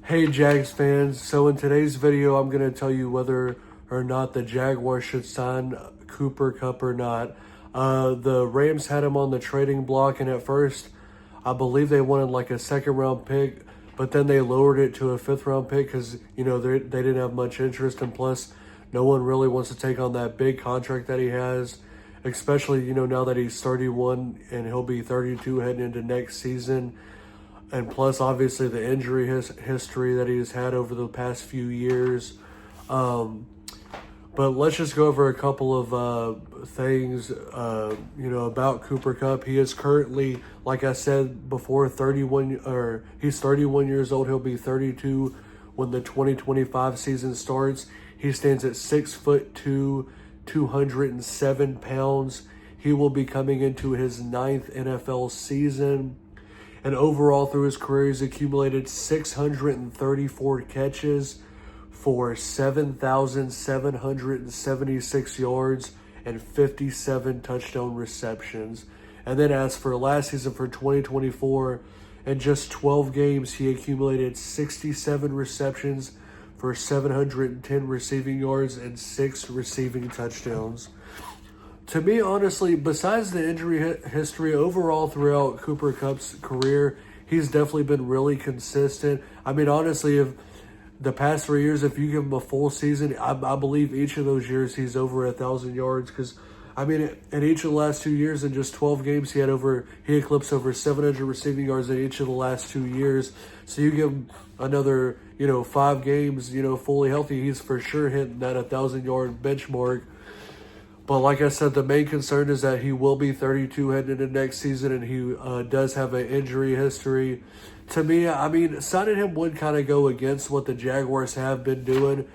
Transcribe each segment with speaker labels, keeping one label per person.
Speaker 1: Hey Jags fans, so in today's video I'm going to tell you whether or not the Jaguars should sign Cooper Kupp or not. The Rams had him on the trading block, and at first I believe they wanted like a second round pick, but then they lowered it to a fifth round pick because they didn't have much interest, and plus no one really wants to take on that big contract that he has, especially now that he's 31 and he'll be 32 heading into next season. And plus, obviously, the injury history that he's had over the past few years. But let's just go over a couple of things, about Cooper Kupp. He is currently, like I said before, he's 31 years old. He'll be 32 when the 2025 season starts. He stands at 6'2", 207 pounds. He will be coming into his 9th NFL season. And overall, through his career, he's accumulated 634 catches for 7,776 yards and 57 touchdown receptions. And then as for last season, for 2024, in just 12 games, he accumulated 67 receptions for 710 receiving yards and 6 receiving touchdowns. To me, honestly, besides the injury history, overall throughout Cooper Kupp's career, he's definitely been really consistent. I mean, honestly, if the past 3 years, if you give him a full season, I believe each of those years he's over 1,000 yards. Because, I mean, in each of the last 2 years, in just 12 games, he eclipsed over 700 receiving yards in each of the last 2 years. So you give him another, 5 games, fully healthy, he's for sure hitting that 1,000-yard benchmark. But like I said, the main concern is that he will be 32 heading into next season, and he does have an injury history. To me, I mean, signing him would kind of go against what the Jaguars have been doing.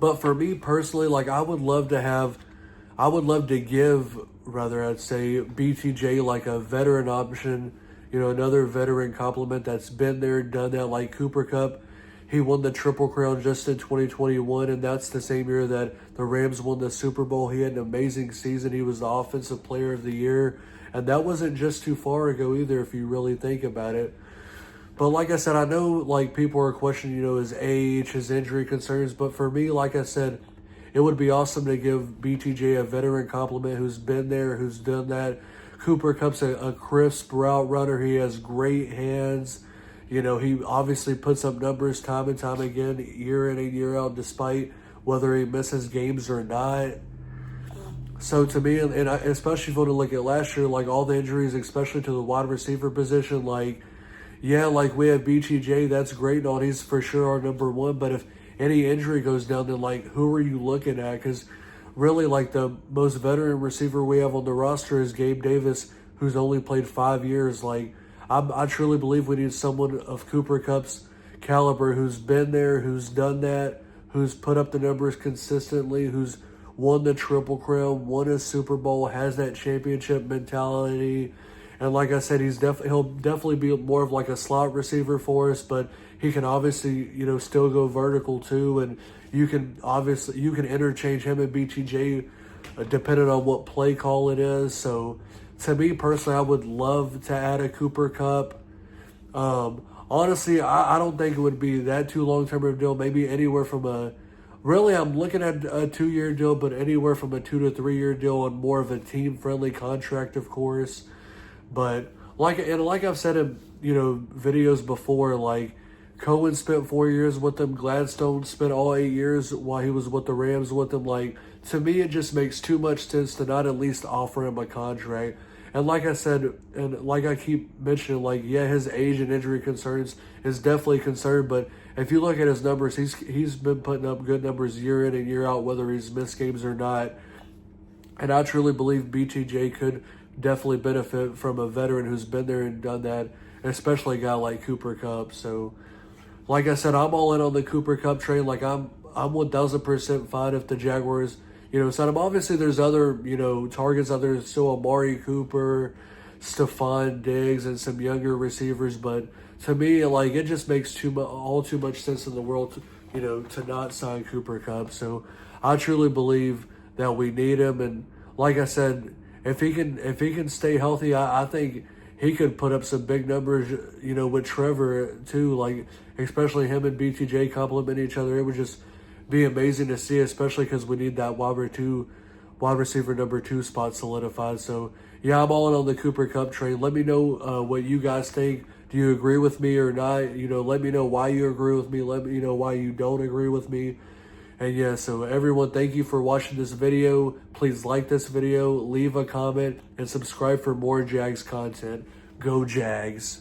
Speaker 1: But for me personally, like I'd love to give BTJ like a veteran option, another veteran compliment that's been there, done that, like Cooper Kupp. He won the Triple Crown just in 2021, and that's the same year that the Rams won the Super Bowl. He had an amazing season. He was the Offensive Player of the Year, and that wasn't just too far ago either if you really think about it. But like I said, I know like people are questioning, his age, his injury concerns, but for me, like I said, it would be awesome to give BTJ a veteran compliment who's been there, who's done that. Cooper Kupp's a crisp route runner. He has great hands. He obviously puts up numbers time and time again, year in and year out, despite whether he misses games or not. So to me, and especially if you look at last year, like all the injuries, especially to the wide receiver position, like we have BTJ, that's great and all. He's for sure our number one. But if any injury goes down, then like who are you looking at? Because really, like the most veteran receiver we have on the roster is Gabe Davis, who's only played 5 years. Like I truly believe we need someone of Cooper Kupp's caliber who's been there, who's done that, who's put up the numbers consistently, who's won the Triple Crown, won a Super Bowl, has that championship mentality. And like I said, he'll definitely be more of like a slot receiver for us, but he can obviously, still go vertical too. And you can interchange him and BTJ depending on what play call it is. So to me personally, I would love to add a Cooper Kupp. Honestly, I don't think it would be that too long-term of a deal. Maybe anywhere from I'm looking at a 2-year deal, but anywhere from a 2 to 3 year deal on more of a team-friendly contract, of course. But like I've said in videos before, like Cohen spent 4 years with them, Gladstone spent all 8 years while he was with the Rams with them. Like to me, it just makes too much sense to not at least offer him a contract. And like I said, and like I keep mentioning, like, his age and injury concerns is definitely a concern. But if you look at his numbers, he's been putting up good numbers year in and year out, whether he's missed games or not. And I truly believe BTJ could definitely benefit from a veteran who's been there and done that, especially a guy like Cooper Kupp. So, like I said, I'm all in on the Cooper Kupp train. Like, I'm 1,000% fine if the Jaguars sign him. Obviously, there's other, targets out there. Still Amari Cooper, Stephon Diggs, and some younger receivers. But to me, like, it just makes too much sense in the world, to not sign Cooper Kupp. So I truly believe that we need him. And like I said, if he can stay healthy, I think he could put up some big numbers, you know, with Trevor too. Like, especially him and BTJ complement each other. It would just be amazing to see, especially because we need that wide receiver number 2 spot solidified. So yeah, I'm all in on the Cooper Kupp trade. Let me know what you guys think. Do you agree with me or not? You know, let me know why you agree with me. Let me know why you don't agree with me. And yeah, so everyone, thank you for watching this video. Please like this video, leave a comment, and subscribe for more Jags content. Go Jags.